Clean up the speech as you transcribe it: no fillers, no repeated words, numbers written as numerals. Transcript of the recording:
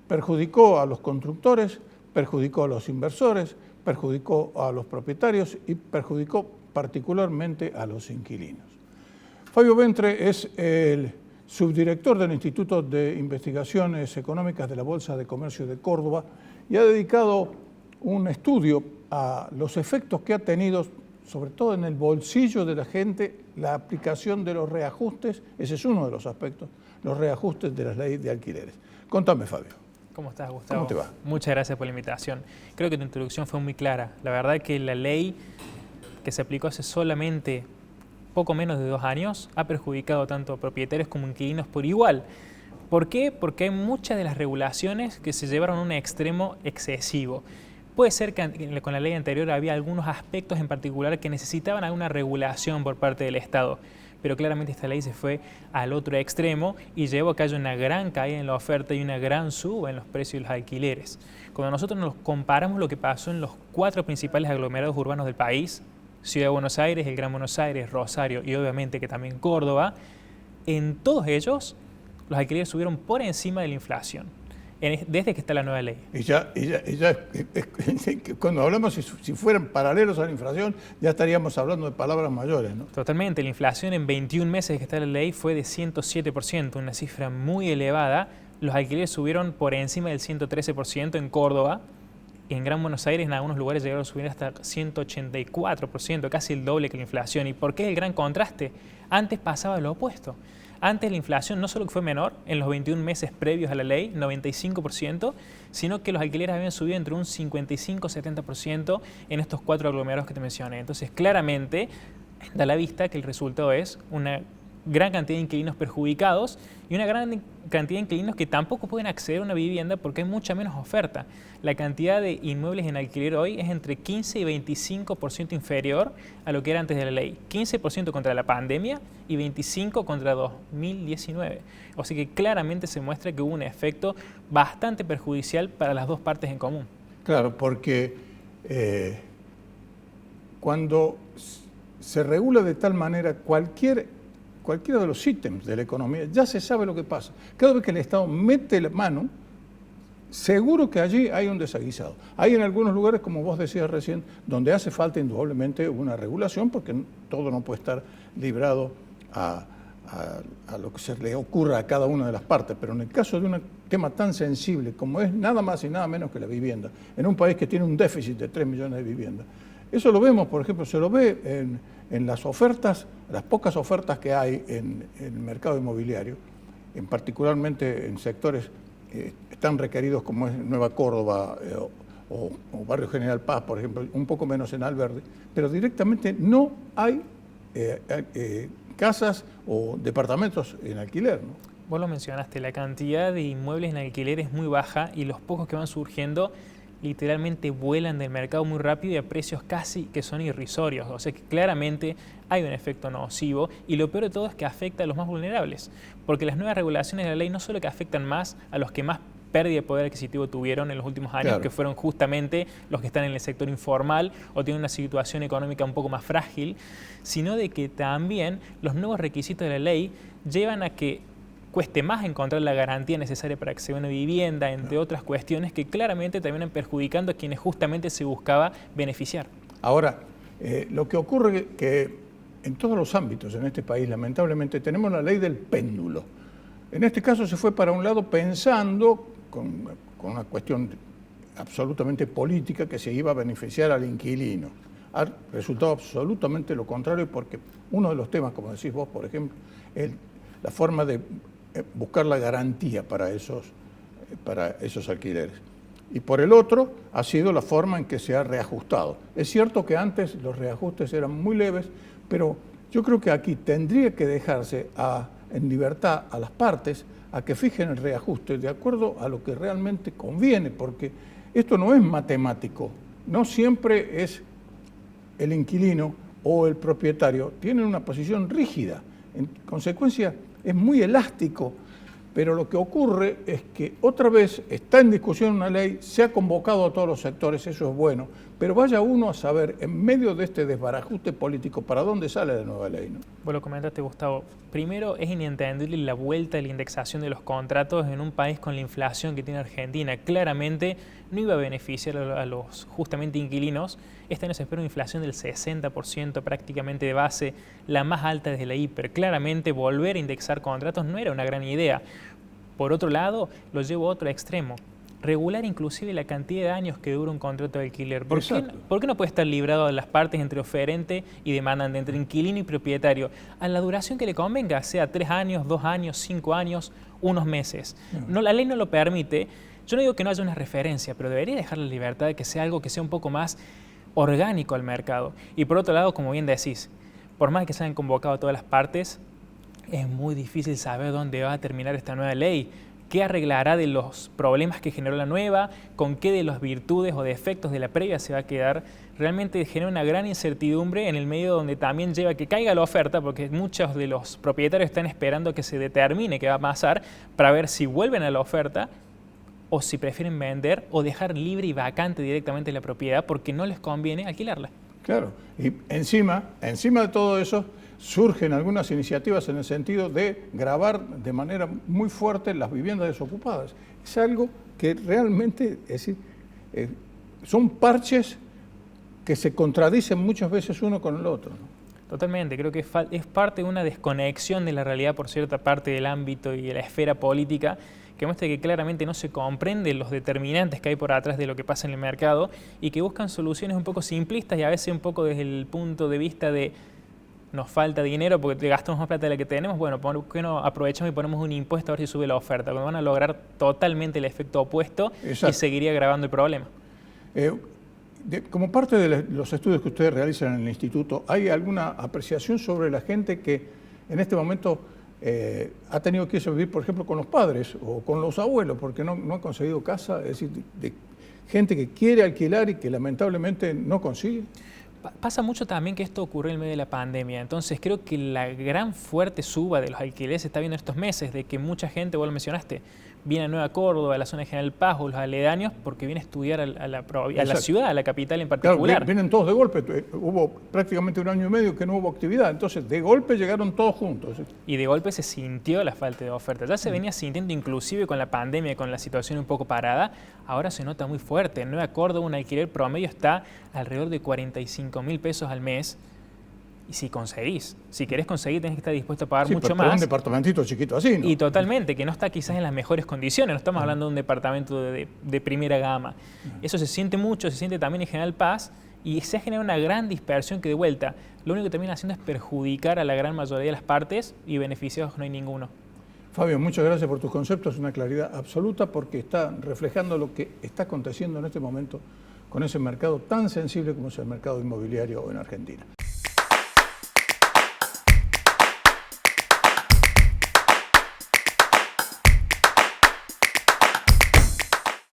perjudicó a los constructores, perjudicó a los inversores, perjudicó a los propietarios y perjudicó particularmente a los inquilinos. Fabio Ventre es el subdirector del Instituto de Investigaciones Económicas de la Bolsa de Comercio de Córdoba y ha dedicado un estudio a los efectos que ha tenido, sobre todo en el bolsillo de la gente, la aplicación de los reajustes. Ese es uno de los aspectos, los reajustes de las leyes de alquileres. Contame, Fabio. ¿Cómo estás, Gustavo? ¿Cómo te va? Muchas gracias por la invitación. Creo que tu introducción fue muy clara. La verdad que la ley que se aplicó hace solamente poco menos de 2 años ha perjudicado tanto a propietarios como inquilinos por igual. ¿Por qué? Porque hay muchas de las regulaciones que se llevaron a un extremo excesivo. Puede ser que con la ley anterior había algunos aspectos en particular que necesitaban alguna regulación por parte del Estado, pero claramente esta ley se fue al otro extremo y llevó a que haya una gran caída en la oferta y una gran suba en los precios de los alquileres. Cuando nosotros nos comparamos lo que pasó en los 4 principales aglomerados urbanos del país, Ciudad de Buenos Aires, el Gran Buenos Aires, Rosario y obviamente que también Córdoba, en todos ellos los alquileres subieron por encima de la inflación, desde que está la nueva ley. Cuando hablamos, si fueran paralelos a la inflación, ya estaríamos hablando de palabras mayores, ¿no? Totalmente, la inflación en 21 meses que está la ley fue de 107%, una cifra muy elevada. Los alquileres subieron por encima del 113% en Córdoba. En Gran Buenos Aires, en algunos lugares llegaron a subir hasta 184%, casi el doble que la inflación. ¿Y por qué el gran contraste? Antes pasaba lo opuesto. Antes la inflación no solo que fue menor en los 21 meses previos a la ley, 95%, sino que los alquileres habían subido entre un 55-70% en estos 4 aglomerados que te mencioné. Entonces, claramente, da a la vista que el resultado es una gran cantidad de inquilinos perjudicados y una gran cantidad de inquilinos que tampoco pueden acceder a una vivienda porque hay mucha menos oferta. La cantidad de inmuebles en alquiler hoy es entre 15 y 25% inferior a lo que era antes de la ley. 15% contra la pandemia y 25% contra 2019. O sea que claramente se muestra que hubo un efecto bastante perjudicial para las dos partes en común. Claro, porque cuando se regula de tal manera cualquiera de los ítems de la economía, ya se sabe lo que pasa. Cada vez que el Estado mete la mano, seguro que allí hay un desaguisado. Hay en algunos lugares, como vos decías recién, donde hace falta indudablemente una regulación, porque todo no puede estar librado a lo que se le ocurra a cada una de las partes. Pero en el caso de un tema tan sensible como es nada más y nada menos que la vivienda, en un país que tiene un déficit de 3 millones de viviendas, eso lo vemos, por ejemplo, se lo ve en las ofertas, las pocas ofertas que hay en el mercado inmobiliario, particularmente en sectores tan requeridos como es Nueva Córdoba o Barrio General Paz, por ejemplo, un poco menos en Alverde, pero directamente no hay casas o departamentos en alquiler, ¿no? Vos lo mencionaste, la cantidad de inmuebles en alquiler es muy baja y los pocos que van surgiendo literalmente vuelan del mercado muy rápido y a precios casi que son irrisorios. O sea que claramente hay un efecto nocivo y lo peor de todo es que afecta a los más vulnerables. Porque las nuevas regulaciones de la ley no solo que afectan más a los que más pérdida de poder adquisitivo tuvieron en los últimos años, claro, que fueron justamente los que están en el sector informal o tienen una situación económica un poco más frágil, sino de que también los nuevos requisitos de la ley llevan a que cueste más encontrar la garantía necesaria para acceder a una vivienda, entre otras cuestiones que claramente terminan perjudicando a quienes justamente se buscaba beneficiar. Ahora, lo que ocurre es que en todos los ámbitos en este país, lamentablemente, tenemos la ley del péndulo. En este caso se fue para un lado pensando, con una cuestión absolutamente política, que se iba a beneficiar al inquilino. Ha resultado absolutamente lo contrario, porque uno de los temas, como decís vos, por ejemplo, es la forma de buscar la garantía para esos alquileres. Y por el otro ha sido la forma en que se ha reajustado. Es cierto que antes los reajustes eran muy leves, pero yo creo que aquí tendría que dejarse en libertad a las partes a que fijen el reajuste de acuerdo a lo que realmente conviene, porque esto no es matemático, no siempre es el inquilino o el propietario, tienen una posición rígida, en consecuencia es muy elástico. Pero lo que ocurre es que otra vez está en discusión una ley, se ha convocado a todos los sectores, eso es bueno, pero vaya uno a saber, en medio de este desbarajuste político, para dónde sale la nueva ley, ¿no? Vos lo comentaste, Gustavo. Primero, es inentendible la vuelta de la indexación de los contratos en un país con la inflación que tiene Argentina. Claramente no iba a beneficiar a los justamente inquilinos. Este año se espera una inflación del 60% prácticamente de base, la más alta desde la hiper. Claramente volver a indexar contratos no era una gran idea. Por otro lado, lo llevo a otro extremo. Regular inclusive la cantidad de años que dura un contrato de alquiler. ¿Por qué no puede estar librado de las partes entre oferente y demandante, entre inquilino y propietario? A la duración que le convenga, sea 3 años, 2 años, 5 años, unos meses. No, la ley no lo permite. Yo no digo que no haya una referencia, pero debería dejar la libertad de que sea algo que sea un poco más orgánico al mercado. Y por otro lado, como bien decís, por más que se hayan convocado todas las partes, es muy difícil saber dónde va a terminar esta nueva ley. ¿Qué arreglará de los problemas que generó la nueva? ¿Con qué de las virtudes o defectos de la previa se va a quedar? Realmente genera una gran incertidumbre en el medio donde también lleva a que caiga la oferta, porque muchos de los propietarios están esperando que se determine qué va a pasar para ver si vuelven a la oferta o si prefieren vender o dejar libre y vacante directamente la propiedad porque no les conviene alquilarla. Claro, y encima de todo eso, surgen algunas iniciativas en el sentido de gravar de manera muy fuerte las viviendas desocupadas. Es algo que realmente, es decir, son parches que se contradicen muchas veces uno con el otro, ¿no? Totalmente, creo que es parte de una desconexión de la realidad por cierta parte del ámbito y de la esfera política que muestra que claramente no se comprenden los determinantes que hay por atrás de lo que pasa en el mercado y que buscan soluciones un poco simplistas y a veces un poco desde el punto de vista de nos falta dinero porque gastamos más plata de la que tenemos, bueno, ¿por qué no aprovechamos y ponemos un impuesto a ver si sube la oferta? Cuando van a lograr totalmente el efecto opuesto. Exacto. Y seguiría agravando el problema. Como parte de los estudios que ustedes realizan en el instituto, ¿hay alguna apreciación sobre la gente que en este momento ha tenido que irse a vivir, por ejemplo, con los padres o con los abuelos porque no ha conseguido casa? Es decir, de gente que quiere alquilar y que lamentablemente no consigue. Pasa mucho también que esto ocurrió en medio de la pandemia, entonces creo que la gran fuerte suba de los alquileres se está viendo estos meses, de que mucha gente, vos lo mencionaste, viene a Nueva Córdoba, a la zona de General Paz o los aledaños porque viene a estudiar a la ciudad, a la capital en particular. Claro, vienen todos de golpe, hubo prácticamente 1 año y medio que no hubo actividad, entonces de golpe llegaron todos juntos. Y de golpe se sintió la falta de oferta, ya se venía sintiendo inclusive con la pandemia, con la situación un poco parada, ahora se nota muy fuerte. En Nueva Córdoba un alquiler promedio está alrededor de 45.000 pesos al mes. Y si querés conseguir, tenés que estar dispuesto a pagar mucho más. Un departamentito chiquito así, ¿no? Y totalmente, que no está quizás en las mejores condiciones, no estamos hablando de un departamento de primera gama. Eso se siente mucho, se siente también en General Paz y se ha generado una gran dispersión que de vuelta, lo único que termina haciendo es perjudicar a la gran mayoría de las partes y beneficiados no hay ninguno. Fabio, muchas gracias por tus conceptos, una claridad absoluta porque está reflejando lo que está aconteciendo en este momento con ese mercado tan sensible como es el mercado inmobiliario en Argentina.